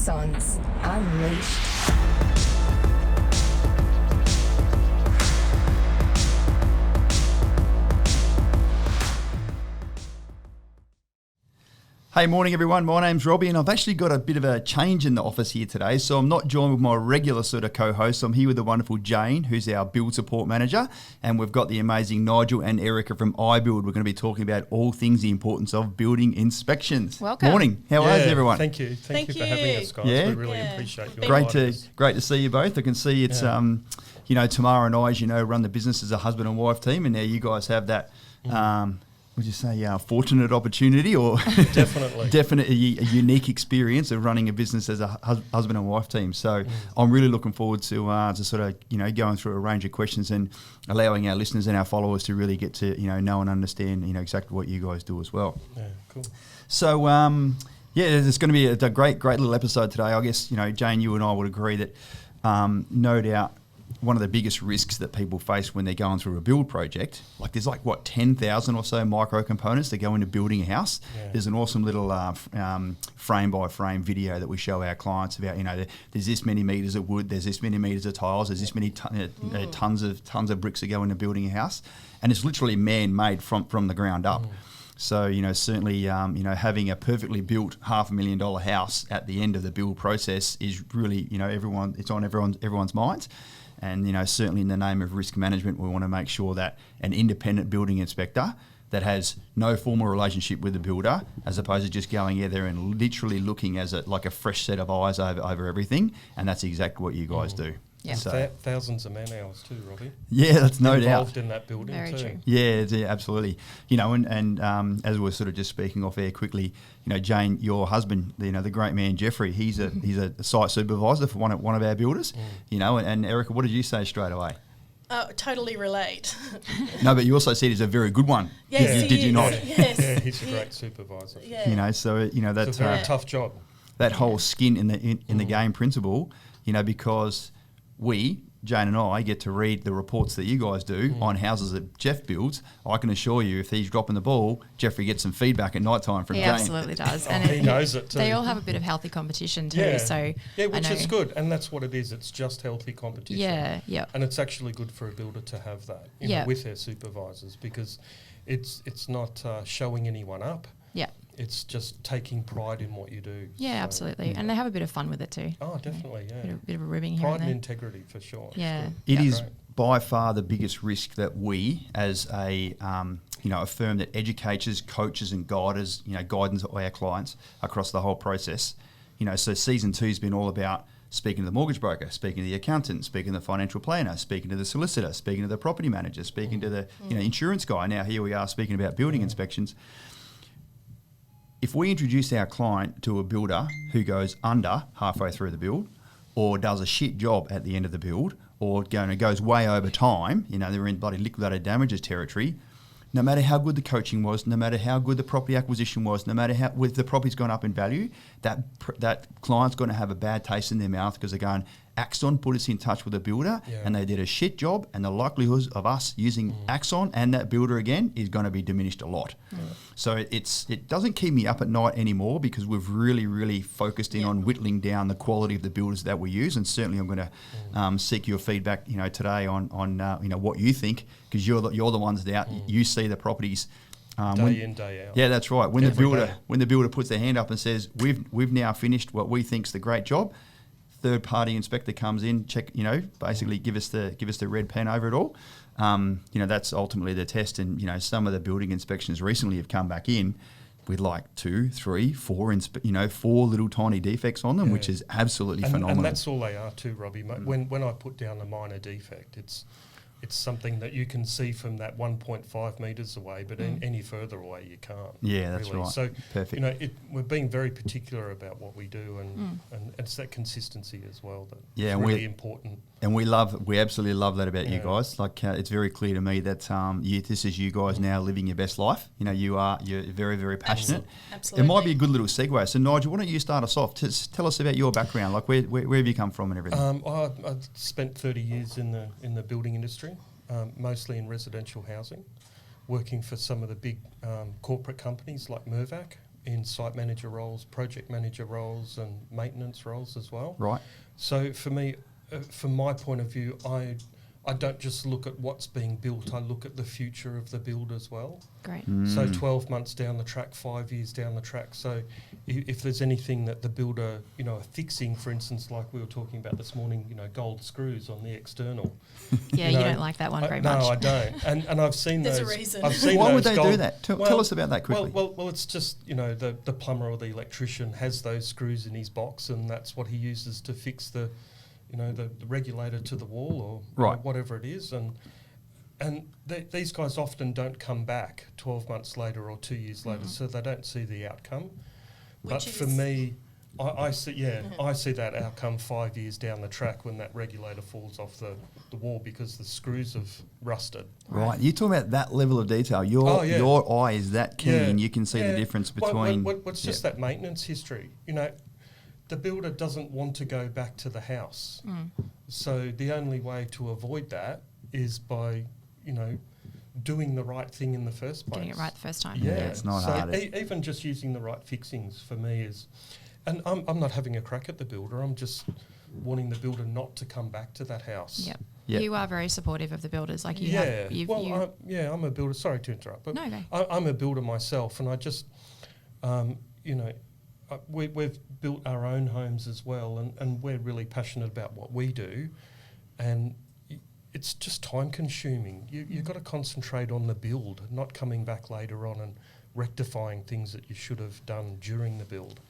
Axons Unleashed. Hey, morning everyone. My name's Robbie and I've actually got a bit of a change in the office here today. So I'm not joined with my regular sort of co-host. I'm here with the wonderful Jane, who's our build support manager. And we've got the amazing Nigel and Erica from iBuild. We're going to be talking about all things the importance of building inspections. Welcome. Morning. How are you, everyone? Thank you. Thank you for having us, guys. Yeah. We really appreciate you. Great to see you both. I can see it's, Tamara and I, as you know, run the business as a husband and wife team. And now you guys have that... would you say fortunate opportunity or definitely a unique experience of running a business as a husband and wife team? So I'm really looking forward to sort of going through a range of questions and allowing our listeners and our followers to really get to know and understand exactly what you guys do as well. Yeah, cool. So there's going to be a great little episode today. I guess Jane, you and I would agree that no doubt one of the biggest risks that people face when they're going through a build project, there's 10,000 or so micro components that go into building a house. Yeah. There's an awesome little frame by frame video that we show our clients about, there's this many meters of wood, there's this many meters of tiles, there's this many tons of bricks that go into building a house. And it's literally man-made from the ground up. So, certainly, having a perfectly built $500,000 house at the end of the build process is really, it's on everyone's minds. And, certainly in the name of risk management, we want to make sure that an independent building inspector that has no formal relationship with the builder, as opposed to just going in there and literally looking as a fresh set of eyes over everything. And that's exactly what you guys do. Yeah. So thousands of man hours too, Robbie. Yeah, that's no doubt. Involved in that building. Very too. true. Yeah, absolutely. And as we were sort of just speaking off air quickly, Jane, your husband, the great man Jeffrey, he's a site supervisor for one of our builders. And Erica, what did you say straight away? Totally relate. No, but you also said he's a very good one. Yes, did you not? Yes. Yeah, he's a great supervisor. Yeah. It's a very tough job. That whole skin in the game principle, because we, Jane and I, get to read the reports that you guys do on houses that Jeff builds. I can assure you, if he's dropping the ball, Jeffrey gets some feedback at night time from Jane. He absolutely does. And he knows it too. They all have a bit of healthy competition too. Which is good. And that's what it is. It's just healthy competition. Yeah. And it's actually good for a builder to have that with their supervisors, because it's not showing anyone up. Yeah. It's just taking pride in what you do. Yeah, absolutely. And they have a bit of fun with it too. Oh, definitely, yeah. Bit of a ribbing here Pride and and there. integrity for sure. Yeah. It is by far the biggest risk that we, as a firm that educates, coaches and guidance our clients across the whole process. So season 2 has been all about speaking to the mortgage broker, speaking to the accountant, speaking to the financial planner, speaking to the solicitor, speaking to the property manager, speaking to the insurance guy. Now here we are speaking about building inspections. If we introduce our client to a builder who goes under halfway through the build, or does a shit job at the end of the build, or goes way over time, they're in bloody liquidated damages territory, no matter how good the coaching was, no matter how good the property acquisition was, no matter how if the property's gone up in value, that client's going to have a bad taste in their mouth because they're going, Axon put us in touch with a builder and they did a shit job, and the likelihood of us using Axon and that builder again is going to be diminished a lot. So it doesn't keep me up at night anymore, because we've really, really focused in on whittling down the quality of the builders that we use. And certainly I'm going to seek your feedback today on what you think, because you're the ones that you see the properties day in, day out. Yeah, that's right. When the builder puts their hand up and says, we've now finished what we think's the great job, third party inspector comes in, check, basically give us the red pen over it all. That's ultimately the test. And some of the building inspections recently have come back in with 2, 3, 4 4 little tiny defects on them, which is absolutely phenomenal. And that's all they are too, Robbie. When I put down a minor defect, it's something that you can see from that 1.5 metres away, but any further away you can't. Yeah, that's really. right. So, perfect. We're being very particular about what we do, and it's that consistency as well that's really important. And we absolutely love that about you guys. It's very clear to me that this is you guys now living your best life. You're very, very passionate. Absolutely. It might be a good little segue. So Nigel, why don't you start us off? Tell us about your background. Where have you come from and everything? I spent 30 years in the building industry, mostly in residential housing, working for some of the big corporate companies like Mirvac, in site manager roles, project manager roles, and maintenance roles as well. Right. So for me, from my point of view, I don't just look at what's being built, I look at the future of the build as well. Great. So 12 months down the track, 5 years down the track. So if there's anything that the builder, are fixing, for instance, like we were talking about this morning, gold screws on the external. Yeah, you don't like that one very much. No, I don't. And I've seen There's those. a reason. I've seen Why would those they do gold- that? Tell us about that quickly. Well, it's just, the plumber or the electrician has those screws in his box, and that's what he uses to fix the regulator to the wall or whatever it is. And these guys often don't come back 12 months later or 2 years later, so they don't see the outcome. But for me, I see that outcome 5 years down the track when that regulator falls off the wall because the screws have rusted. Right. You're talking about that level of detail. Your eye is that keen. You can see the difference between... What's just that maintenance history? The builder doesn't want to go back to the house. So the only way to avoid that is by, doing the right thing in the first place. Getting it right the first time. Yeah, it's not hard. Even just using the right fixings for me is... And I'm not having a crack at the builder. I'm just wanting the builder not to come back to that house. Yep. Yep. You are very supportive of the builders. Like I'm a builder. Sorry to interrupt, but No, go. I'm a builder myself, and I just, we've built our own homes as well, and we're really passionate about what we do, and it's just time consuming. You've got to concentrate on the build, not coming back later on and rectifying things that you should have done during the build.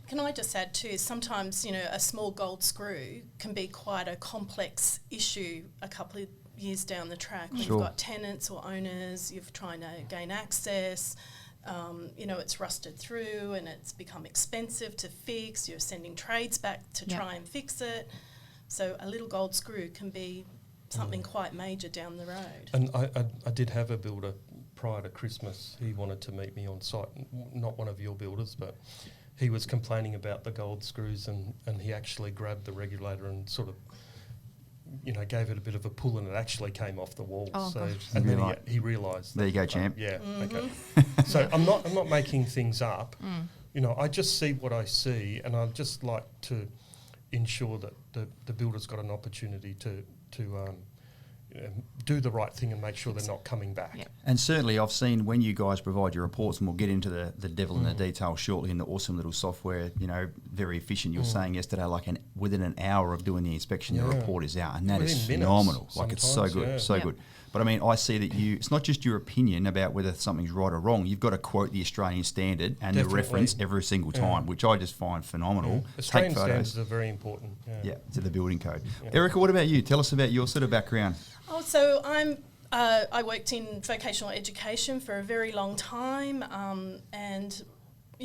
Can I just add too, sometimes, a small gold screw can be quite a complex issue a couple of years down the track. When Sure. you've got tenants or owners, you're trying to gain access, it's rusted through and it's become expensive to fix, you're sending trades back to try and fix it. So a little gold screw can be something quite major down the road. And I did have a builder prior to Christmas. He wanted to meet me on site, not one of your builders, but he was complaining about the gold screws, and he actually grabbed the regulator and sort of, gave it a bit of a pull, and it actually came off the wall. Oh, gosh. And then he realised. There you go, champ. Okay. So I'm not making things up. I just see what I see, and I'd just like to ensure that the builder's got an opportunity to do the right thing and make sure they're not coming back. Yep. And certainly I've seen when you guys provide your reports, and we'll get into the devil in the detail shortly, in the awesome little software, very efficient. You were saying yesterday, within an hour of doing the inspection, the report is out, and that is Within minutes phenomenal. It's so sometimes, good, good. But I mean, I see that it's not just your opinion about whether something's right or wrong. You've got to quote the Australian standard and the reference every single time, which I just find phenomenal. Australian Take photos. standards are very important. To the building code. Erica, what about you? Tell us about your sort of background. So I worked in vocational education for a very long time, and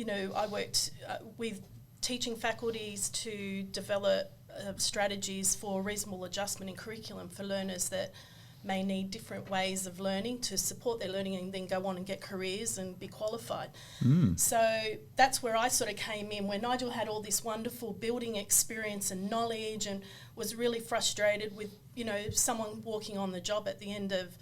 I worked with teaching faculties to develop strategies for reasonable adjustment in curriculum for learners that may need different ways of learning to support their learning and then go on and get careers and be qualified. So that's where I sort of came in, where Nigel had all this wonderful building experience and knowledge, and was really frustrated with, someone walking on the job at the end of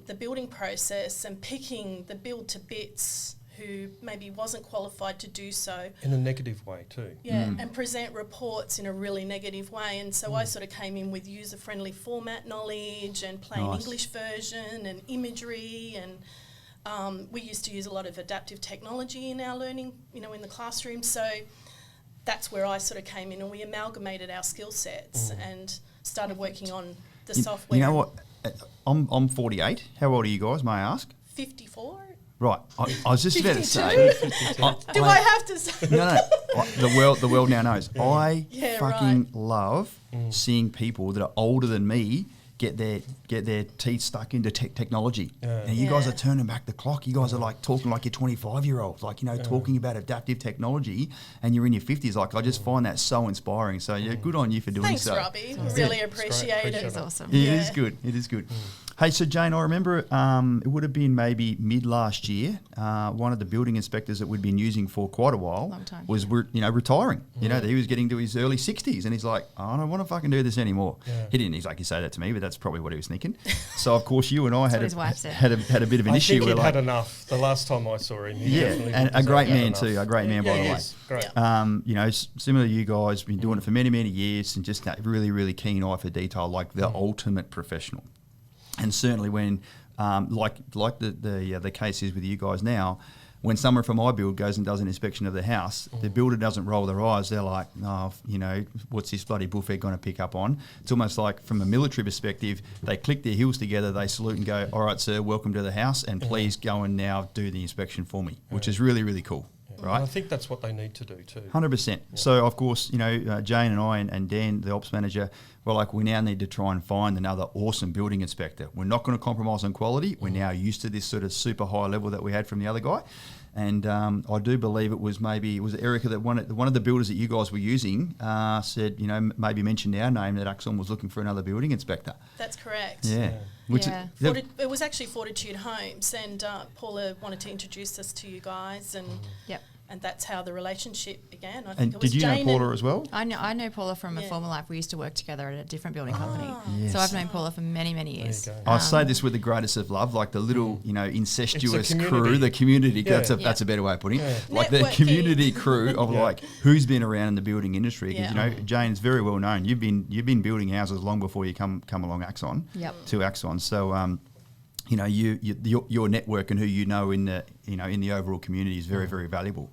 the building process and picking the build to bits who maybe wasn't qualified to do so. In a negative way too. And present reports in a really negative way. And so I sort of came in with user-friendly format knowledge and plain English version and imagery, and we used to use a lot of adaptive technology in our learning, in the classroom. So that's where I sort of came in, and we amalgamated our skill sets and started working on the software. You know what? I'm 48. How old are you guys, may I ask? 54? Right. I was just about to say. Do I have to say? No. The world now knows. I Yeah, fucking right. love seeing people that are older than me get their teeth stuck into technology. And you guys are turning back the clock. You guys are talking like you're 25-year-olds, talking about adaptive technology, and you're in your 50s. I just find that so inspiring. So good on you for doing Thanks, so. Robbie. Awesome. Really Yeah. appreciate It's it. It's awesome. It is good. It is good. Hey, so Jane, I remember it would have been maybe mid last year. One of the building inspectors that we'd been using for quite a while Long time. was retiring. You know, he was getting to his early 60s, and he's like, I don't want to fucking do this anymore. Yeah. He didn't exactly say that to me, but that's probably what he was thinking. So of course, you and I what his wife said. had a bit of an I issue. think We're he'd like, had enough. The last time I saw him, he yeah, definitely and a was great had man enough. too. A great man, by the he way. is. Great. You know, similar to you guys, been doing it for many, many years, and just that really, really keen eye for detail, like the ultimate professional. And certainly when, like the case is with you guys now, when someone from iBuild goes and does an inspection of the house, the builder doesn't roll their eyes. They're like, oh, you know, what's this bloody buffet going to pick up on? It's almost like from a military perspective, they click their heels together, they salute and go, all right, sir, welcome to the house, and please go and now do the inspection for me, which is really, really cool. Right. And I think that's what they need to do too. 100%. So, of course, you know, Jane and I and Dan, the ops manager, we're like, we now need to try and find another awesome building inspector. We're not going to compromise on quality. We're now used to this sort of super high level that we had from the other guy. And I do believe it was Erica that one of the builders that you guys were using said, you know, maybe mentioned our name, that Axon was looking for another building inspector. That's correct. Yeah. It was actually Fortitude Homes, and Paula wanted to introduce us to you guys, and Yep. and that's how the relationship began. I think And it was did you Jane know Paula as well? I know Paula from a Yeah. former life. We used to work together at a different building company. Yes. So I've known Paula for many, many years. There you go. I say this with the greatest of love, like the little, you know, incestuous community. crew, the community. Yeah. That's a better way of putting it. Yeah. Like the Networking. community crew of Yeah. like who's been around in the building industry. Because Yeah. you know, Jane's very well known. You've been building houses long before you come along Axon. Yep. To Axon. So you know, your network and who you know in the overall community is very, very valuable.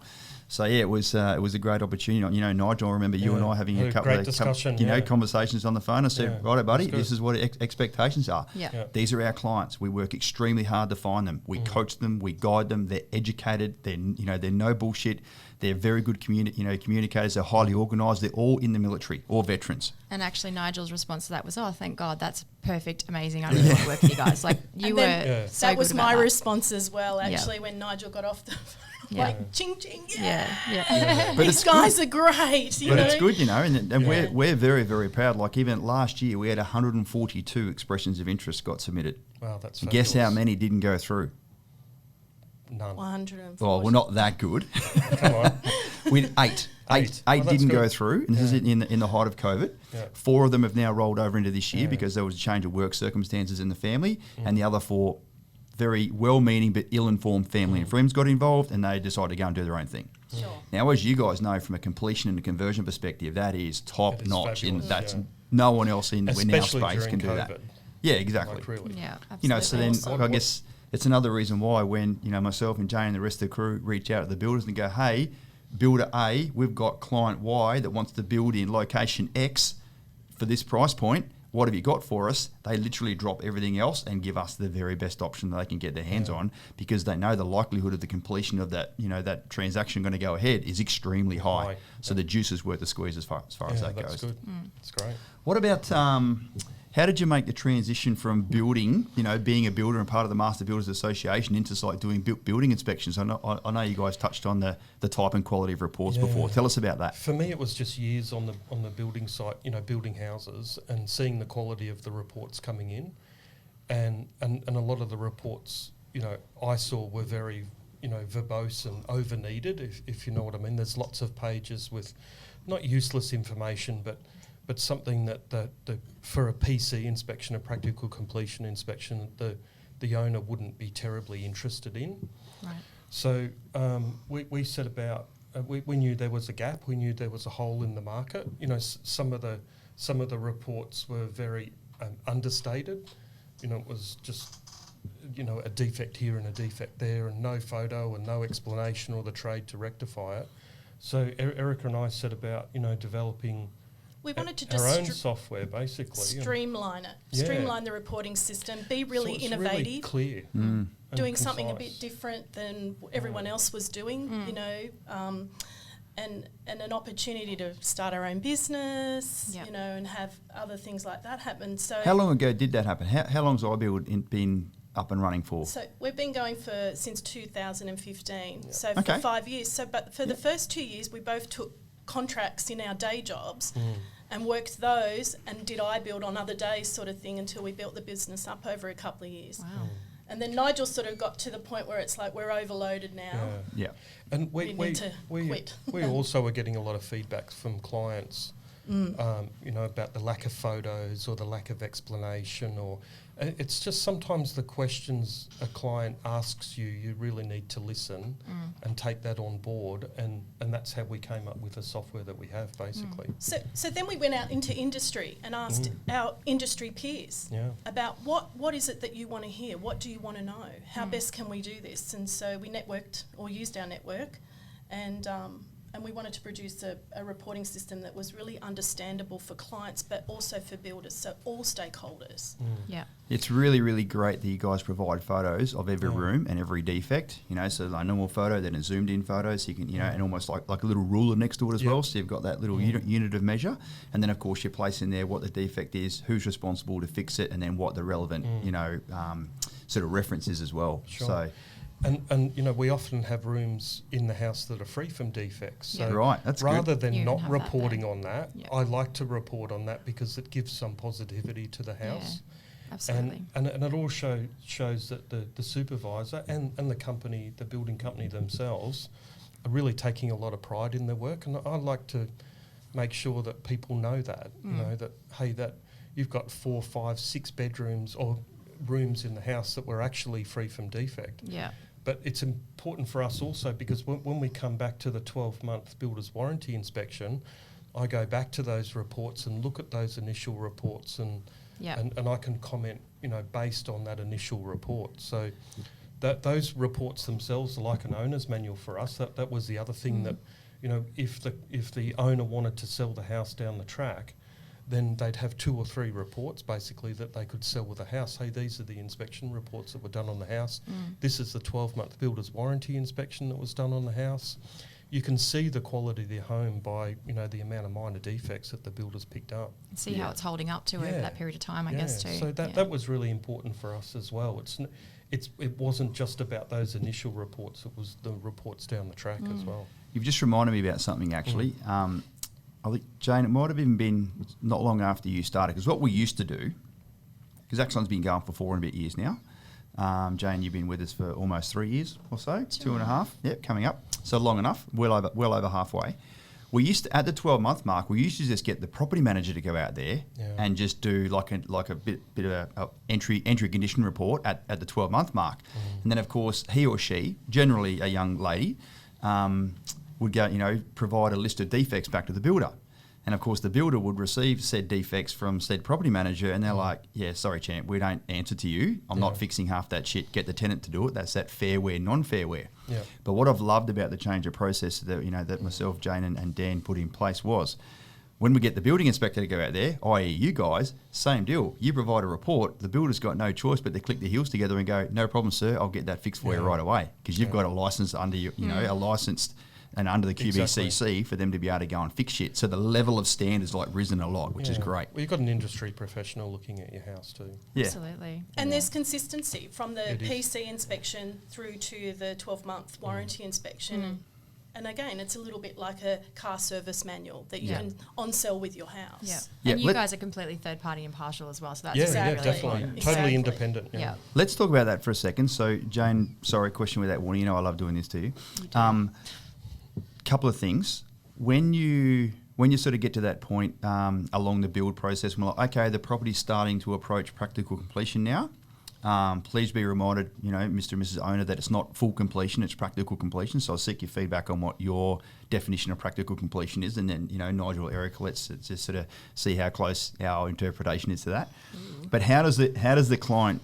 So yeah, it was a great opportunity. You know, Nigel, I remember you and I having a couple great of discussion, conversations on the phone. I said, Yeah. righto, buddy, That's good. this is what expectations are. Yeah. Yeah. These are our clients. We work extremely hard to find them. We coach them. We guide them. They're educated. They're no bullshit. They're very good communicators. They're highly organised. They're all in the military or veterans. And actually, Nigel's response to that was, "Oh, thank God, that's perfect, amazing. I really want to work with you guys. Like you And were then so that good was about my that." response as well, Yeah. actually, when Nigel got off the phone. Yeah. Like, ching, ching, Yeah, yeah. But These it's guys are great, you But know. it's good, you know, and Yeah. we're very, very proud. Like even last year, we had 142 expressions of interest got submitted. Wow, that's Guess how fabulous. many didn't go through? None. 140. Well, we're not that good. Come on. We had eight Oh, that's didn't go good. through, and this is in the height of COVID. Yeah. 4 of them have now rolled over into this year Yeah. because there was a change of work circumstances in the family, and the other 4 very well-meaning but ill-informed family and friends got involved, and they decided to go and do their own thing. Sure. Now, as you guys know, from a completion and a conversion perspective, that is top It is notch. fabulous, That's yeah. no one else in our Especially space during can do COVID. that. Yeah, exactly. Like really. Yeah, absolutely. You know, so then Awesome. I guess it's another reason why when, you know, myself and Jane and the rest of the crew reach out to the builders and go, hey, builder A, we've got client Y that wants to build in location X for this price point. What have you got for us? They literally drop everything else and give us the very best option that they can get their hands on, because they know the likelihood of the completion of that, you know, that transaction going to go ahead is extremely high. High. So the juice is worth the squeeze as far as that that's goes. good. That's great. What about how did you make the transition from building, you know, being a builder and part of the Master Builders Association into like doing building inspections? I know you guys touched on the type and quality of reports before. Tell us about that. For me, it was just years on the building site, you know, building houses and seeing the quality of the reports coming in, and a lot of the reports, you know, I saw were very, you know, verbose and over needed, if you know what I mean. There's lots of pages with not useless information, but something that for a PC inspection, a practical completion inspection, the owner wouldn't be terribly interested in. Right. So we set about. We knew there was a gap. We knew there was a hole in the market. You know, some of the reports were very understated. You know, it was just, you know, a defect here and a defect there, and no photo and no explanation or the trade to rectify it. So Erica and I set about, you know, developing We wanted to our own just software, basically. you know. streamline it, Yeah. streamline the reporting system, be really So it's innovative, really clear. Mm. and doing something a concise. bit different than everyone else was doing, you know, and an opportunity to start our own business, Yep. you know, and have other things like that happen. So How long ago did that happen? How long's iBuild been up and running for? So we've been going since 2015. Yeah. So Okay. for 5 years. So, but for the first 2 years, we both took contracts in our day jobs, and worked those and did iBuild on other days sort of thing until we built the business up over a couple of years. Wow. And then Nigel sort of got to the point where it's like we're overloaded now. Yeah. And We need to quit. we also are getting a lot of feedback from clients, about the lack of photos or the lack of explanation, or it's just sometimes the questions a client asks you really need to listen and take that on board, and that's how we came up with the software that we have, basically. So then we went out into industry and asked our industry peers about what is it that you want to hear? What do you want to know? How best can we do this? And so we networked or used our network, and we wanted to produce a reporting system that was really understandable for clients but also for builders, so all stakeholders. Yeah. It's really, really great that you guys provide photos of every room and every defect, so like a normal photo, then a zoomed in photo, so you can, and almost like a little ruler next to it as well, so you've got that little unit of measure, and then of course you place in there what the defect is, who's responsible to fix it, and then what the relevant, sort of reference is as well. Sure. So. And we often have rooms in the house that are free from defects. So right, that's rather good. than You not can have that reporting there. on that, Yeah. I like to report on that because it gives some positivity to the house. Absolutely. And it all shows that the supervisor and the company, the building company themselves, are really taking a lot of pride in their work. And I like to make sure that people know that, that, hey, that you've got 4, 5, 6 bedrooms or rooms in the house that were actually free from defect. Yeah. But it's important for us also because when we come back to the 12-month builder's warranty inspection, I go back to those reports and look at those initial reports and I can comment, based on that initial report. So that those reports themselves are like an owner's manual for us. That was the other thing that, if the owner wanted to sell the house down the track, then they'd have 2 or 3 reports basically that they could sell with the house. Hey, these are the inspection reports that were done on the house. This is the 12-month builder's warranty inspection that was done on the house. You can see the quality of the home by, the amount of minor defects that the builder's picked up. See how it's holding up to over that period of time, I guess, too. So that was really important for us as well. It wasn't just about those initial reports, it was the reports down the track as well. You've just reminded me about something actually. I think, Jane, it might have even been not long after you started, because what we used to do, because Axon's been going for 4 and a bit years now. Jane, you've been with us for almost 3 years or so, 2.5. Yep, coming up. So long enough, well over halfway. We used to, at the 12-month mark, we used to just get the property manager to go out there and just do like a bit of a entry condition report at the 12-month mark. And then, of course, he or she, generally a young lady, would go, provide a list of defects back to the builder. And of course the builder would receive said defects from said property manager and they're like, yeah, sorry champ, we don't answer to you. I'm not fixing half that shit. Get the tenant to do it. That's that fair wear, non-fair wear. Yeah. But what I've loved about the change of process that, that myself, Jane and Dan put in place was when we get the building inspector to go out there, i.e. you guys, same deal. You provide a report, the builder's got no choice but to click their heels together and go, no problem, sir, I'll get that fixed for you right away. Because you've got a license under you, a licensed and under the QBCC for them to be able to go and fix shit. So the level of standards risen a lot, which is great. Well, you've got an industry professional looking at your house too. Yeah. Absolutely. And there's consistency from the PC inspection through to the 12-month warranty inspection. And again, it's a little bit like a car service manual that you can on-sell with your house. Yeah. And you guys are completely third-party impartial as well, so that's Exactly. Definitely. Exactly. Totally independent. Yeah. Let's talk about that for a second. So, Jane, sorry, question without warning. I love doing this to you. Couple of things. When you sort of get to that point along the build process, we're like, okay, the property's starting to approach practical completion now. Please be reminded, Mr. and Mrs. Owner, that it's not full completion, it's practical completion. So I'll seek your feedback on what your definition of practical completion is. And then, Nigel, Erica, let's just sort of see how close our interpretation is to that. But how does the client,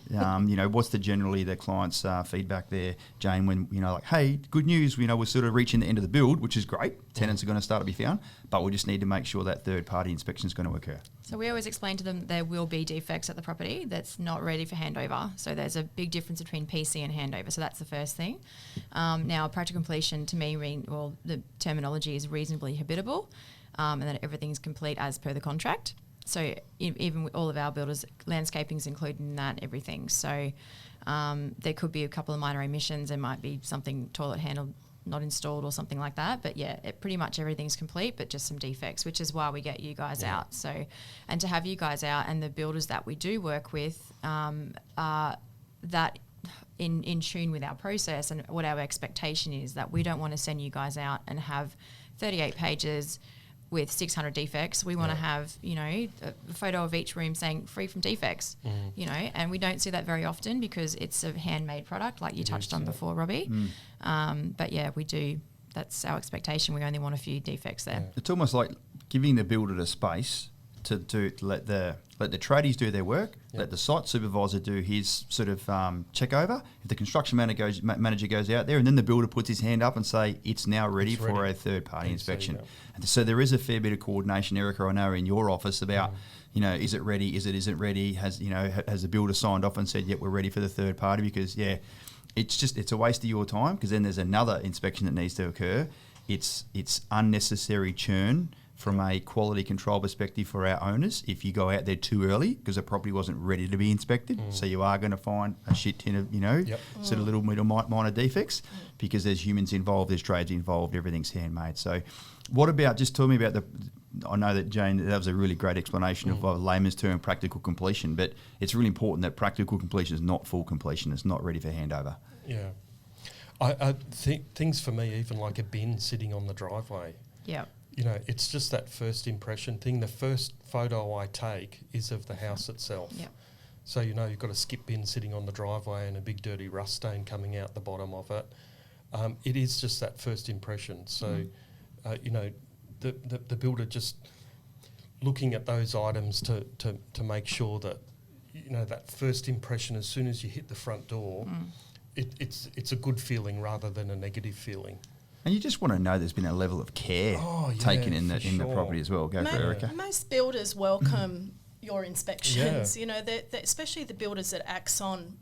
what's generally the client's feedback there, Jane, when, like, hey, good news, we're sort of reaching the end of the build, which is great. Tenants are going to start to be found, but we just need to make sure that third-party inspection is going to occur. So we always explain to them there will be defects at the property that's not ready for handover. So there's a big difference between PC and handover. So that's the first thing. Now, practical completion to me, the terminology is reasonably habitable, and that everything's complete as per the contract. So even with all of our builders, landscaping's included in that, everything. So there could be a couple of minor emissions. There might be something toilet handled not installed or something like that. But yeah, pretty much everything's complete, but just some defects, which is why we get you guys out. So, and to have you guys out and the builders that we do work with are that in tune with our process and what our expectation is, that we don't want to send you guys out and have 38 pages with 600 defects. We want to have, you know, a photo of each room saying free from defects, you know, and we don't see that very often because it's a handmade product like you touched on before, Robbie. But yeah, we do. That's our expectation. We only want a few defects there. It's almost like giving the builder the space to let the tradies do their work, let the site supervisor do his sort of check over. If the construction manager goes out there, and then the builder puts his hand up and say, it's now ready for a third party inspection. And so there is a fair bit of coordination, Erica, I know in your office about, you know, is it ready, isn't ready, has the builder signed off and said, yep, we're ready for the third party, because it's a waste of your time, because then there's another inspection that needs to occur. It's unnecessary churn from a quality control perspective for our owners if you go out there too early because the property wasn't ready to be inspected. So you are going to find a shit tin of, sort of little minor defects because there's humans involved, there's trades involved, everything's handmade. So what about, just tell me about I know that Jane, that was a really great explanation of a layman's term, practical completion, but it's really important that practical completion is not full completion, it's not ready for handover. Yeah. I think things for me, even like a bin sitting on the driveway. Yeah. You know, it's just that first impression thing. The first photo I take is of the house itself. Yeah. So, you know, you've got a skip bin sitting on the driveway and a big dirty rust stain coming out the bottom of it. It is just that first impression. So, you know, the builder just looking at those items to make sure that, you know, that first impression as soon as you hit the front door, it's a good feeling rather than a negative feeling. And you just want to know there's been a level of care taken in the property as well. Go for Erica. Most builders welcome your inspections. You know, especially the builders that Axon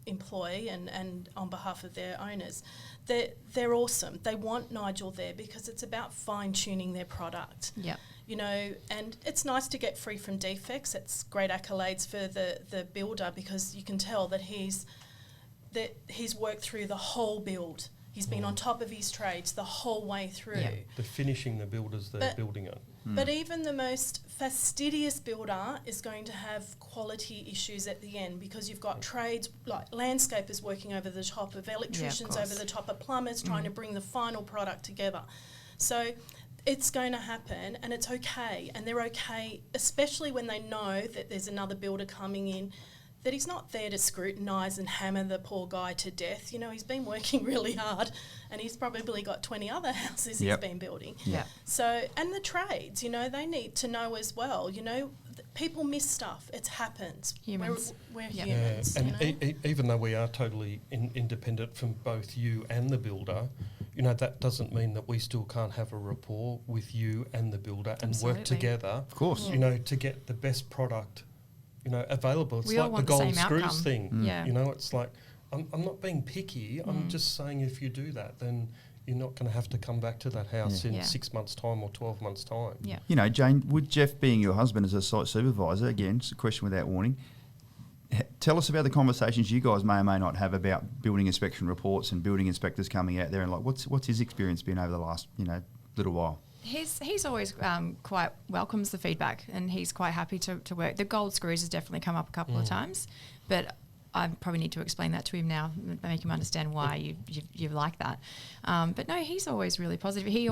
employ and on behalf of their owners. They're awesome. They want Nigel there because it's about fine-tuning their product. Yeah. You know, and it's nice to get free from defects. It's great accolades for the builder because you can tell that he's worked through the whole build. He's been on top of his trades the whole way through. Yeah. They're finishing the builders that are building it. But even the most fastidious builder is going to have quality issues at the end because you've got trades like landscapers working over the top of electricians, over the top of plumbers, trying to bring the final product together. So it's going to happen and it's okay. And they're okay, especially when they know that there's another builder coming in, that he's not there to scrutinise and hammer the poor guy to death. You know, he's been working really hard and he's probably got 20 other houses he's been building. Yeah. So, and the trades, you know, they need to know as well, you know, people miss stuff. It happens. Humans. We're humans. And you know? even though we are totally independent from both you and the builder, you know, that doesn't mean that we still can't have a rapport with you and the builder and work together. Of course. You know, to get the best product, you know, available. It's We all like the want the gold same screws outcome. thing. Yeah. You know, it's like, I'm not being picky. I'm just saying if you do that, then you're not going to have to come back to that house in 6 months' time or 12 months' time. Yeah. You know, Jane, would Jeff being your husband as a site supervisor, again, it's a question without warning, tell us about the conversations you guys may or may not have about building inspection reports and building inspectors coming out there, and like what's his experience been over the last, you know, little while? He's always quite welcomes the feedback and he's quite happy to work. The gold screws has definitely come up a couple of times, but I probably need to explain that to him now, make him understand why you like that. But no, he's always really positive. He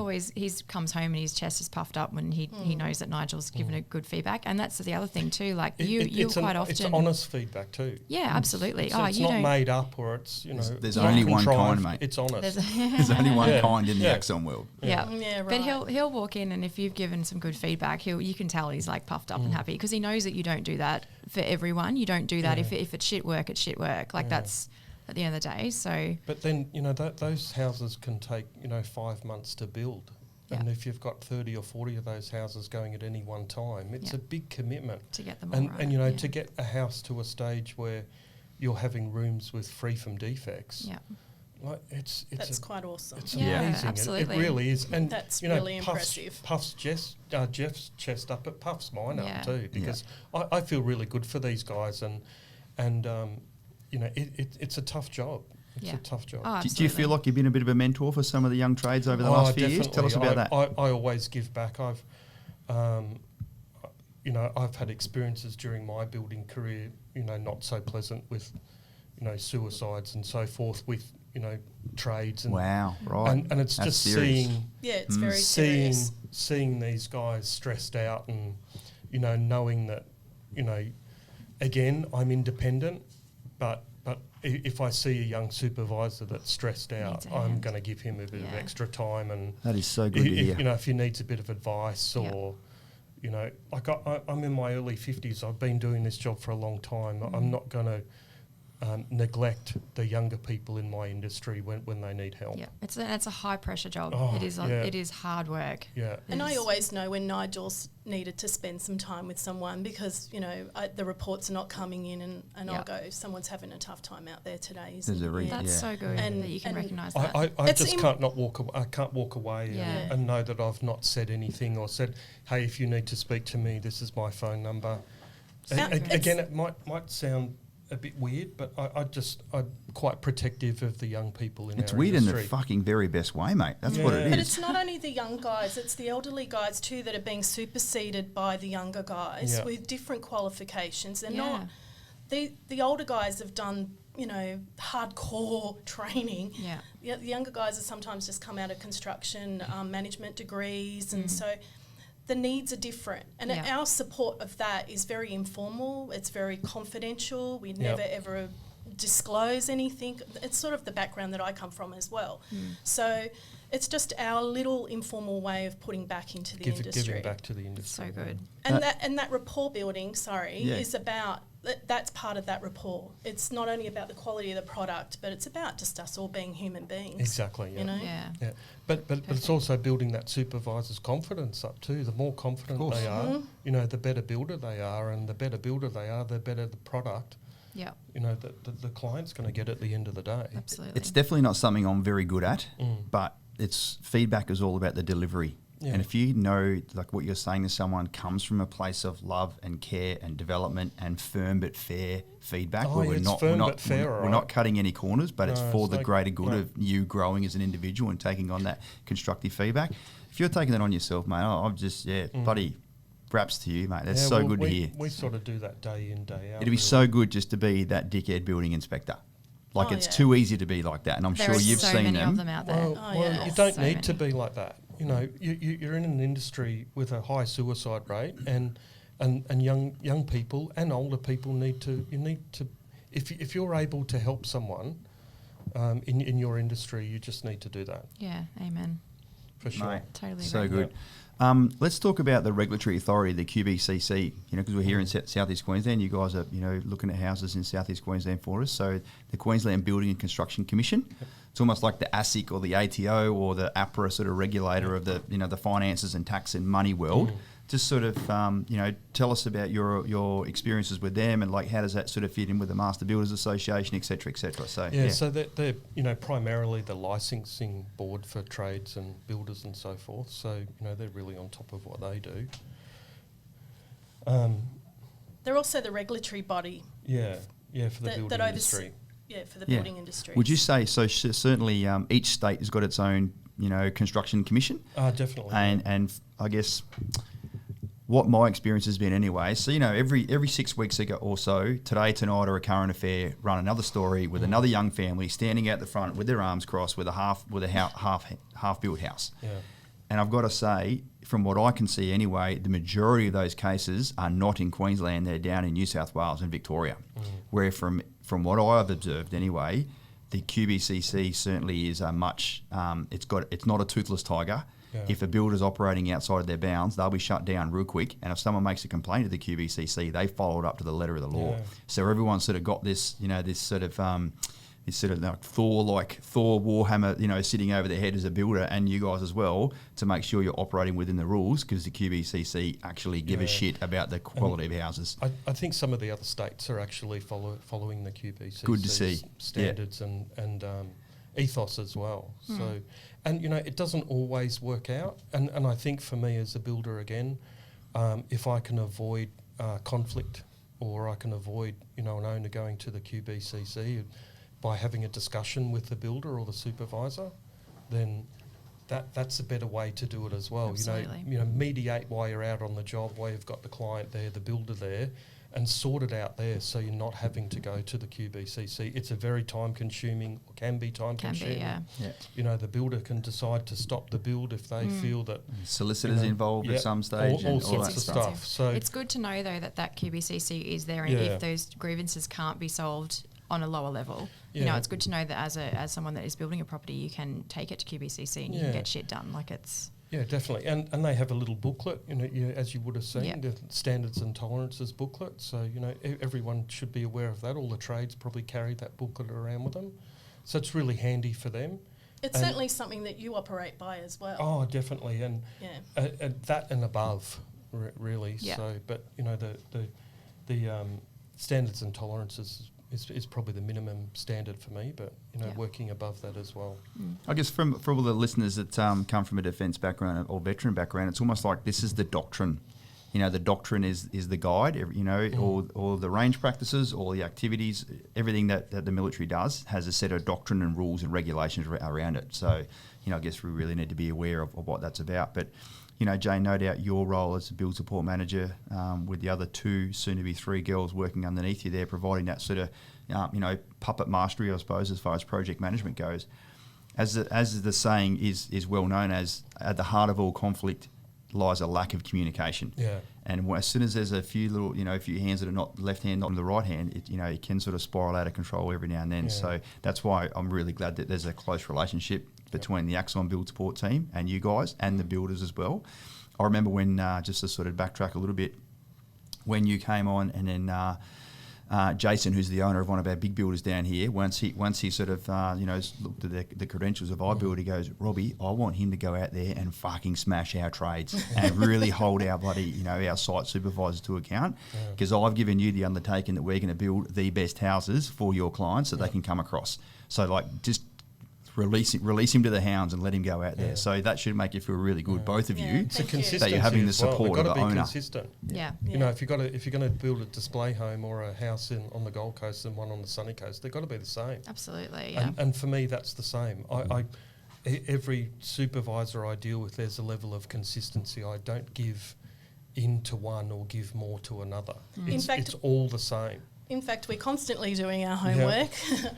comes home and his chest is puffed up when he knows that Nigel's given a good feedback, and that's the other thing too. Like you quite often, it's honest feedback too. Yeah, absolutely. So it's not made up or it's There's only one kind, mate. It's honest. There's only one kind in the Axon world. Yeah, right. But he'll walk in and if you've given some good feedback, you can tell he's like puffed up and happy because he knows that you don't do that for everyone. You don't do that if it's shit work, it's shit work. Like that's at the end of the day. So, but then you know those houses can take 5 months to build, and if you've got 30 or 40 of those houses going at any one time, it's a big commitment to get them all right. And you know to get a house to a stage where you're having rooms with free from defects. Yeah. Like that's quite awesome. It's Yeah, amazing. absolutely. It really is, and that's puffs, really impressive. Puffs Jeff's chest up, it puffs mine Yeah. up too because I feel really good for these guys, and you know it's a tough job. It's a tough job. Oh, Do you feel like you've been a bit of a mentor for some of the young trades over the last few years? Tell us about that. I always give back. I've had experiences during my building career, not so pleasant with, suicides and so forth with, trades. And wow, right. And it's That's just serious. It's very serious. seeing these guys stressed out and, knowing that, again, I'm independent, but if I see a young supervisor that's stressed out, I'm going to give him a bit of extra time. And that is so good to hear. If he needs a bit of advice or, I'm in my early 50s. I've been doing this job for a long time. I'm not going to neglect the younger people in my industry when they need help. Yeah, it's a high pressure job. Oh, It is hard work. Yeah, and I always know when Nigel's needed to spend some time with someone because the reports are not coming in, and I'll go, someone's having a tough time out there today. That's so good that you can recognise that. I just can't walk away and know that I've not said anything or said, hey, if you need to speak to me, this is my phone number. Again, it might sound a bit weird, but I'm quite protective of the young people in our industry. It's weird in the fucking very best way, mate. That's what it is. But it's not only the young guys, it's the elderly guys too that are being superseded by the younger guys with different qualifications. They're not... The older guys have done, hardcore training. Yeah. The younger guys have sometimes just come out of construction management degrees, and so... the needs are different, and our support of that is very informal. It's very confidential. We never ever disclose anything. It's sort of the background that I come from as well. So it's just our little informal way of putting back into the industry. Giving back to the industry. So good. And that rapport building, is about... That's part of that rapport. It's not only about the quality of the product, but it's about just us all being human beings. Exactly. Yeah. Yeah. But it's also building that supervisor's confidence up too. The more confident they are, the better builder they are, and the better builder they are, the better the product. Yeah. The client's going to get at the end of the day. Absolutely. It's definitely not something I'm very good at, but it's feedback is all about the delivery. Yeah. And if you know, like what you're saying to someone comes from a place of love and care and development and firm but fair feedback, where we're not cutting any corners, but it's for the greater good of you growing as an individual and taking on that constructive feedback. If you're taking that on yourself, mate, I'm just, bloody props to you, mate. That's so good to hear. We sort of do that day in, day out. It'd be so good just to be that dickhead building inspector. Like it's too easy to be like that, and I'm sure you've seen them. Of them out there. Well, you don't need to be like that. You're in an industry with a high suicide rate, and young people and older people need to. If you're able to help someone in your industry, you just need to do that. Yeah, amen. For sure. Mate, totally so agree. good. Let's talk about the regulatory authority, the QBCC, because we're here in Southeast Queensland. You guys are, looking at houses in Southeast Queensland for us. So the Queensland Building and Construction Commission, it's almost like the ASIC or the ATO or the APRA sort of regulator of the, the finances and tax and money world. Just sort of, tell us about your experiences with them and like how does that sort of fit in with the Master Builders Association, et cetera, et cetera. So so they're primarily the licensing board for trades and builders and so forth. So they're really on top of what they do. They're also the regulatory body. For the building industry. For the building industry. Would you say so? Certainly, each state has got its own, construction commission. Definitely. And I guess what my experience has been anyway. So, every 6 weeks ago or so, Today, Tonight or A Current Affair run another story with another young family standing out the front with their arms crossed with a half built house. Yeah. And I've got to say, from what I can see anyway, the majority of those cases are not in Queensland. They're down in New South Wales and Victoria, where from what I've observed anyway, the QBCC certainly is a much. It's not a toothless tiger. Yeah. If a builder's operating outside of their bounds, they'll be shut down real quick. And if someone makes a complaint to the QBCC, they follow it up to the letter of the law. Yeah. So everyone's sort of got this, this sort of like Thor Warhammer, sitting over their head as a builder, and you guys as well, to make sure you're operating within the rules, because the QBCC actually give a shit about the quality of houses. I think some of the other states are actually following the QBCC Good to see. Standards and ethos as well. So, and it doesn't always work out. And I think for me as a builder again, if I can avoid conflict, or I can avoid an owner going to the QBCC, by having a discussion with the builder or the supervisor, then that's a better way to do it as well. Absolutely. You know, mediate while you're out on the job, while you've got the client there, the builder there, and sort it out there, so you're not having to go to the QBCC. It's a very time-consuming, or can be time-consuming. yeah. You know, the builder can decide to stop the build if they feel that Solicitors involved at some stage. all and sorts that of stuff. stuff. So It's good to know though that QBCC is there, and if those grievances can't be solved on a lower level, you know, it's good to know that as someone that is building a property, you can take it to QBCC and you can get shit done. Like it's Yeah, definitely. And they have a little booklet, you know, as you would have seen, the standards and tolerances booklet. So, you know, everyone should be aware of that. All the trades probably carry that booklet around with them. So it's really handy for them. It's certainly something that you operate by as well. Oh, definitely. And that and above, really. Yeah. So, but, you know, the standards and tolerances is probably the minimum standard for me, but, you know, working above that as well. I guess for all the listeners that come from a defence background or veteran background, it's almost like this is the doctrine. You know, the doctrine is the guide. You know, all the range practices, all the activities, everything that the military does has a set of doctrine and rules and regulations around it. So, you know, I guess we really need to be aware of what that's about. But, you know, Jane, no doubt your role as a build support manager with the other 2, soon-to-be 3 girls working underneath you there, providing that sort of, you know, puppet mastery, I suppose, as far as project management goes. As the saying is well known as, at the heart of all conflict lies a lack of communication. Yeah. And as soon as there's a few hands that are not left hand, not the right hand, it can sort of spiral out of control every now and then. Yeah. So that's why I'm really glad that there's a close relationship between the Axon build support team and you guys and the builders as well. I remember when, just to sort of backtrack a little bit, when you came on and then Jason, who's the owner of one of our big builders down here, once he sort of looked at the credentials of iBuild, he goes, Robbie, I want him to go out there and fucking smash our trades and really hold our our site supervisors to account, because I've given you the undertaking that we're going to build the best houses for your clients that they can come across. So just release him to the hounds and let him go out there. So that should make you feel really good, both of you, It's a Thank you. consistency that you're having the as well. support They've of got the to be owner. consistent. yeah. You know, if you're going to build a display home or a house on the Gold Coast and one on the sunny coast, they've got to be the same. Absolutely, yeah. And for me, that's the same. Every supervisor I deal with, there's a level of consistency. I don't give in to one or give more to another. In fact, it's all the same. In fact, we're constantly doing our homework.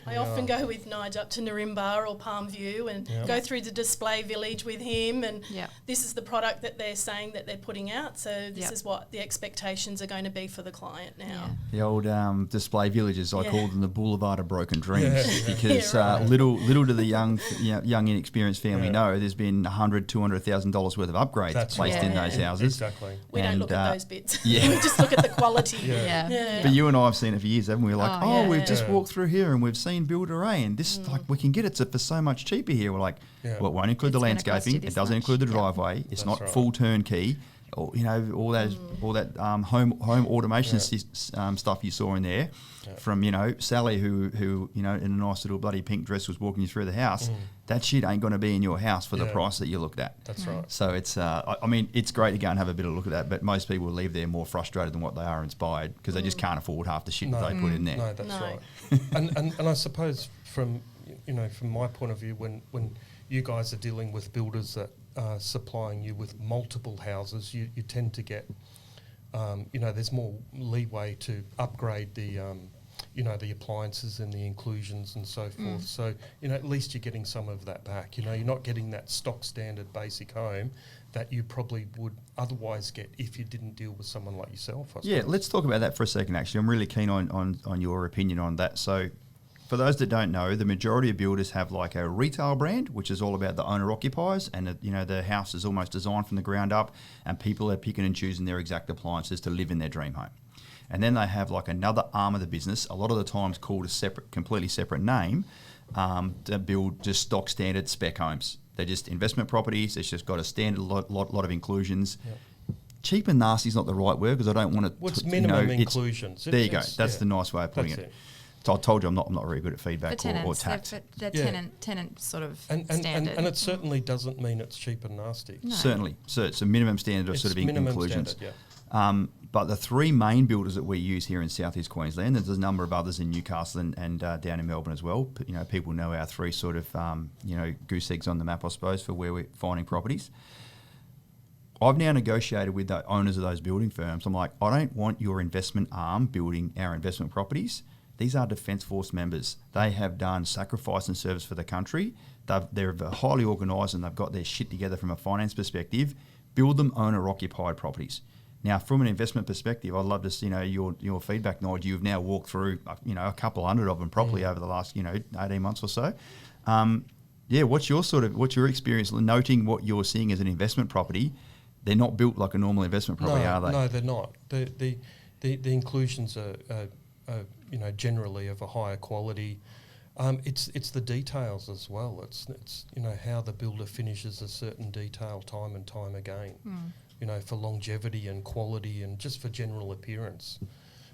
I often go with Nigel up to Narimba or Palm View and go through the display village with him, and this is the product that they're saying that they're putting out, so this is what the expectations are going to be for the client now. The old display villages, I call them the Boulevard of Broken Dreams, because little do the young inexperienced family know there's been $100,000, $200,000 worth of upgrades placed in those houses. Exactly. We don't look at those bits. Yeah. We just look at the quality. But you and I have seen it for years, haven't we? Like, we've just Yeah. walked through here and we've seen Builder A, and this like we can get it for so much cheaper here. We're like, well, it won't include the It's gonna cost you landscaping. this It doesn't much. include the driveway. It's That's not right. full turnkey. Or, all that home automation stuff you saw in there, from Sally who in a nice little bloody pink dress was walking you through the house. That shit ain't going to be in your house for the price that you looked at. That's right. So it's I mean, it's great to go and have a bit of a look at that, but most people leave there more frustrated than what they are inspired, because they just can't afford half the shit that they put in there. No, that's No. right. and I suppose from my point of view, when you guys are dealing with builders that are supplying you with multiple houses, you tend to get there's more leeway to upgrade the appliances and the inclusions and so forth. So, at least you're getting some of that back. You're not getting that stock standard basic home that you probably would otherwise get if you didn't deal with someone like yourself, I Yeah, suppose. let's talk about that for a second, actually. I'm really keen on your opinion on that. So for those that don't know, the majority of builders have like a retail brand, which is all about the owner-occupiers, and the house is almost designed from the ground up, and people are picking and choosing their exact appliances to live in their dream home. And then they have like another arm of the business, a lot of the times called a completely separate name, to build just stock standard spec homes. They're just investment properties. It's just got a standard lot of inclusions. Yep. Cheap and nasty is not the right word, because I don't want to. What's minimum inclusions? There you go. That's the nice way of putting That's it. So I told you I'm not very good at For feedback or tenants, tact. they're tenant sort of And standard. and it certainly doesn't mean it's cheap and nasty. No. Certainly. So it's a minimum standard of It's sort of minimum inclusions. standard, But the three main builders that we use here in Southeast Queensland, there's a number of others in Newcastle and down in Melbourne as well. You know, people know our three sort of, goose eggs on the map, I suppose, for where we're finding properties. I've now negotiated with the owners of those building firms. I'm like, I don't want your investment arm building our investment properties. These are Defence Force members. They have done sacrifice and service for the country. They're highly organised and they've got their shit together from a finance perspective. Build them owner-occupied properties. Now, from an investment perspective, I'd love to see, your feedback, Nigel. You've now walked through, a couple hundred of them properly over the last, 18 months or so. What's your experience noting what you're seeing as an investment property? They're not built like a normal investment property, are they? No, they're not. The inclusions are generally of a higher quality. It's the details as well. It's how the builder finishes a certain detail time and time again. For longevity and quality and just for general appearance.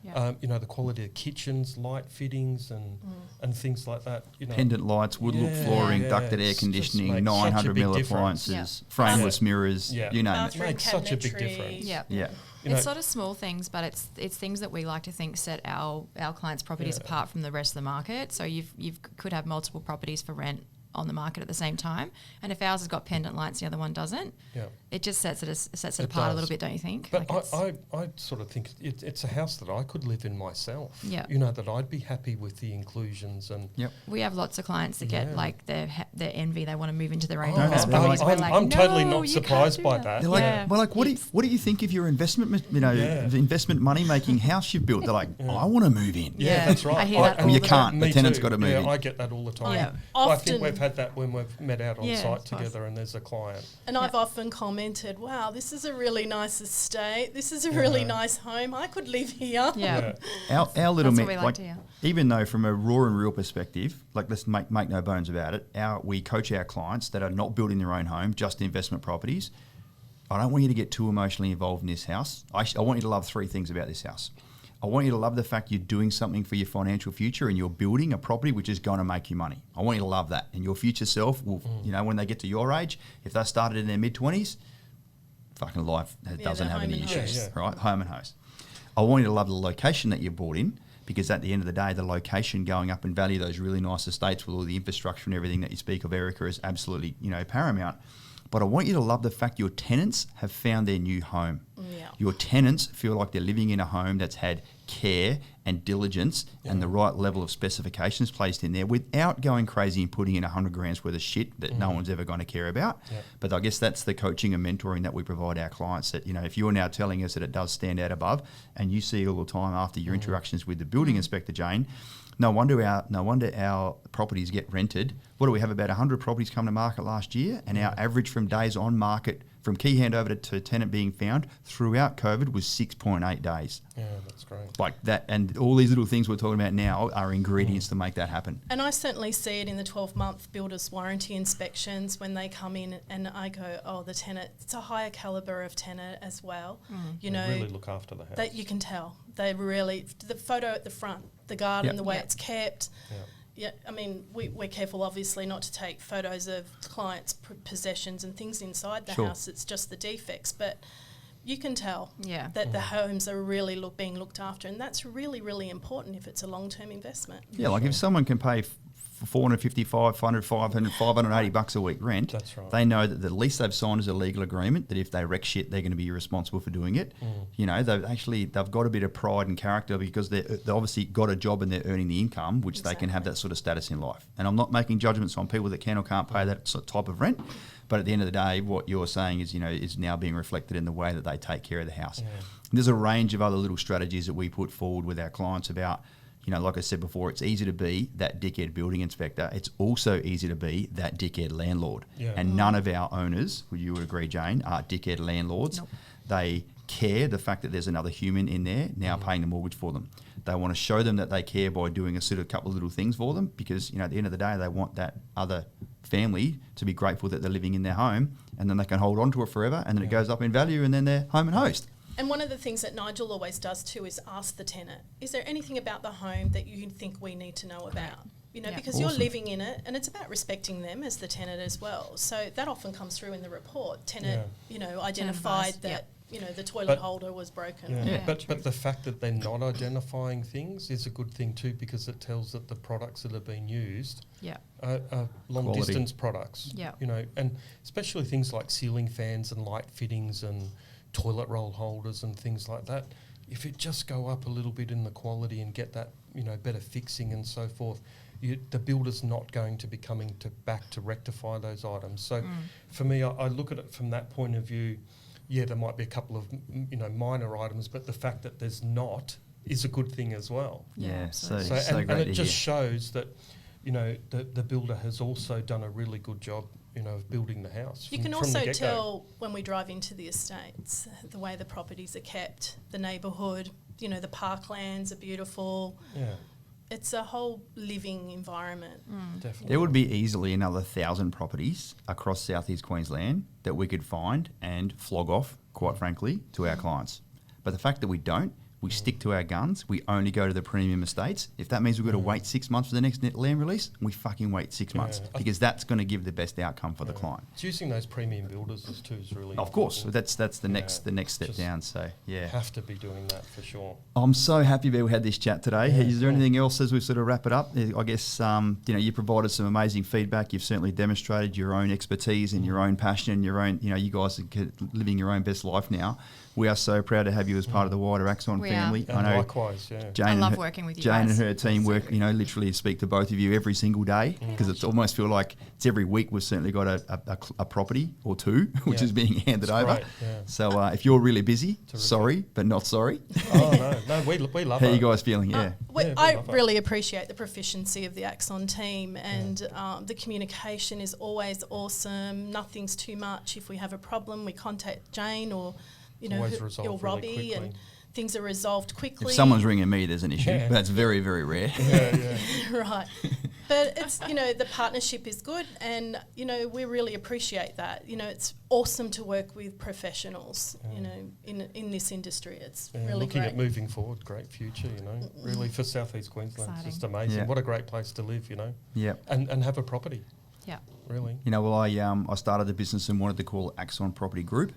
Yeah. The quality of kitchens, light fittings and things like that. Pendant lights, wood look flooring, ducted air conditioning, 900mm appliances, frameless mirrors, you name it. It makes such a big difference. Yeah. It's sort of small things, but it's things that we like to think set our clients' properties apart from the rest of the market. So you could have multiple properties for rent on the market at the same time, and if ours has got pendant lights, the other one doesn't. It just sets it apart a little bit, don't you think? But I sort of think it's a house that I could live in myself. Yeah. That I'd be happy with the inclusions and. Yep. We have lots of clients that get like their envy. They want to move into their own house. I'm totally not surprised by that. They're like, what do you think of your investment? Investment money making house you've built? They're like, I want to move in. Yeah, that's right. I hear that all you the can't. time. The tenant's got to move in. I get that all the time. Yeah. I think we've had that when we've met out on site together and there's a client. And I've often commented, wow, this is a really nice estate. This is a really nice home. I could live here. Yeah. Our little That's what we like to hear. Even though from a raw and real perspective, like let's make no bones about it, we coach our clients that are not building their own home, just investment properties. I don't want you to get too emotionally involved in this house. I want you to love three things about this house. I want you to love the fact you're doing something for your financial future and you're building a property which is going to make you money. I want you to love that. And your future self will, when they get to your age, if they started in their mid-20s, fucking life doesn't have any issues, right? Home and host. I want you to love the location that you bought in, because at the end of the day, the location going up in value, those really nice estates with all the infrastructure and everything that you speak of, Erica, is absolutely, paramount. But I want you to love the fact your tenants have found their new home. Yeah. Your tenants feel like they're living in a home that's had care and diligence and the right level of specifications placed in there without going crazy and putting in $100,000 worth of shit that no one's ever going to care about. Yeah. But I guess that's the coaching and mentoring that we provide our clients, that, if you're now telling us that it does stand out above and you see all the time after your interactions with the building inspector, Jane, no wonder our properties get rented. What do we have? About 100 properties come to market last year, and our average from days on market, from key handover to tenant being found throughout COVID, was 6.8 days. Yeah, that's great. Like that, and all these little things we're talking about now are ingredients to make that happen. And I certainly see it in the 12-month builder's warranty inspections when they come in, and I go, oh, the tenant, it's a higher calibre of tenant as well. They really look after the house. That you can tell. They really, the photo at the front, the garden, the way it's kept. Yeah, I mean, we're careful, obviously, not to take photos of clients' possessions and things inside the house. It's just the defects. But you can tell that the homes are really being looked after, and that's really, really important if it's a long-term investment. Yeah, like if someone can pay $450, $500, $500, $580 a week rent, that's right. They know that the lease they've signed is a legal agreement that if they wreck shit, they're going to be responsible for doing it. They've got a bit of pride and character because they've obviously got a job and they're earning the income, which they can have that sort of status in life. And I'm not making judgments on people that can or can't pay that type of rent, but at the end of the day, what you're saying is, is now being reflected in the way that they take care of the house. Yeah. There's a range of other little strategies that we put forward with our clients about, like I said before, it's easy to be that dickhead building inspector. It's also easy to be that dickhead landlord. Yeah. And none of our owners, would you agree, Jane, are dickhead landlords. Nope. They care the fact that there's another human in there now paying the mortgage for them. They want to show them that they care by doing a sort of couple of little things for them because, at the end of the day, they want that other family to be grateful that they're living in their home, and then they can hold on to it forever, and then it goes up in value, and then they're home and host. And one of the things that Nigel always does too is ask the tenant, is there anything about the home that you think we need to know about? Because you're living in it, and it's about respecting them as the tenant as well. So that often comes through in the report. Tenant, identified that, the toilet holder was broken. Yeah. But the fact that they're not identifying things is a good thing too, because it tells that the products that are being used are long distance products. Yeah. And especially things like ceiling fans and light fittings and toilet roll holders and things like that. If it just go up a little bit in the quality and get that, better fixing and so forth, the builder's not going to be coming back to rectify those items. So for me, I look at it from that point of view. Yeah, there might be a couple of minor items, but the fact that there's not is a good thing as well. Yeah, so and great it to just hear. shows that the builder has also done a really good job of building the house. You can also tell when we drive into the estates, the way the properties are kept, the neighbourhood, the parklands are beautiful. Yeah. It's a whole living environment. Definitely. There would be easily another 1,000 properties across southeast Queensland that we could find and flog off, quite frankly, to our clients. But the fact that we don't, we stick to our guns. We only go to the premium estates. If that means we've got to wait 6 months for the next land release, we fucking wait 6 months because that's going to give the best outcome for the client. It's using those premium builders too is really Of course, important. that's the next step down. So yeah, have to be doing that for sure. I'm so happy that we had this chat today. Yeah, is there anything else as we sort of wrap it up? I guess you provided some amazing feedback. You've certainly demonstrated your own expertise and your own passion and your own. You guys are living your own best life now. We are so proud to have you as part of the wider Axon family. I know. Likewise, yeah. I love working with you Jane guys. and her team work, literally speak to both of you every single day because it's almost feel like it's every week we've certainly got a property or two which is being handed over. Great, yeah. So if you're really busy, sorry, but not sorry. Oh, no, we love How it. are you guys feeling? Yeah. I really appreciate the proficiency of the Axon team, and the communication is always awesome. Nothing's too much. If we have a problem, we contact Jane or or Robbie, really and things are resolved quickly. If someone's ringing me, there's an issue. Yeah. That's very, very rare. Right. But it's, the partnership is good, and, we really appreciate that. It's awesome to work with professionals, in this industry. It's really looking great. at moving forward, great future, really for Southeast Queensland. It's just amazing. Yeah. What a great place to live, Yeah. and have a property. Yeah. Really. Well, I started the business and wanted to call it Axon Property Group,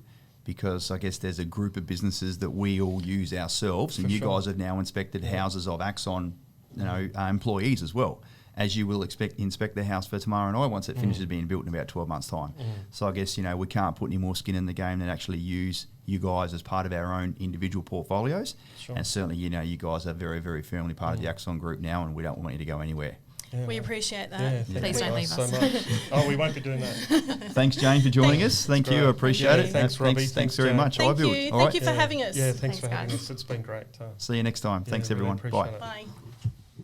because I guess there's a group of businesses that we all use ourselves, and For you sure. guys have now inspected houses of Axon, employees as well, as you will inspect the house for tomorrow night once it finishes being built in about 12 months' time. So I guess, we can't put any more skin in the game than actually use you guys as part of our own individual portfolios. Sure. And certainly, you guys are very, very firmly part of the Axon group now, and we don't want you to go anywhere. Yeah, We appreciate that. Yeah, Please don't leave so us. much. Oh, we won't be doing that. Thanks, Jane, for joining us. Thank you. I appreciate it. Thanks, Robbie. Thanks very Jane. much. Thank iBuild. you. All Thank right. you for having us. Yeah, thanks Thanks, for having guys. us. It's been great. See you next time. Thanks, really everyone. appreciate Bye. it. Bye.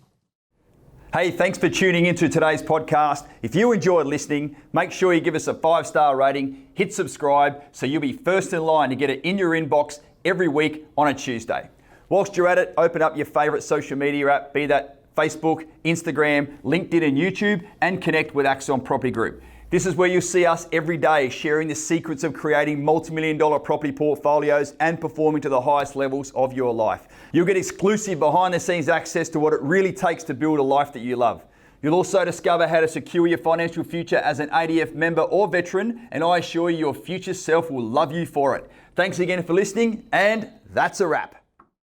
Hey, thanks for tuning into today's podcast. If you enjoyed listening, make sure you give us a 5-star rating, hit subscribe so you'll be first in line to get it in your inbox every week on a Tuesday. Whilst you're at it, open up your favourite social media app, be that Facebook, Instagram, LinkedIn and YouTube, and connect with Axon Property Group. This is where you'll see us every day sharing the secrets of creating multi-million-dollar property portfolios and performing to the highest levels of your life. You'll get exclusive behind-the-scenes access to what it really takes to build a life that you love. You'll also discover how to secure your financial future as an ADF member or veteran, and I assure you your future self will love you for it. Thanks again for listening, and that's a wrap.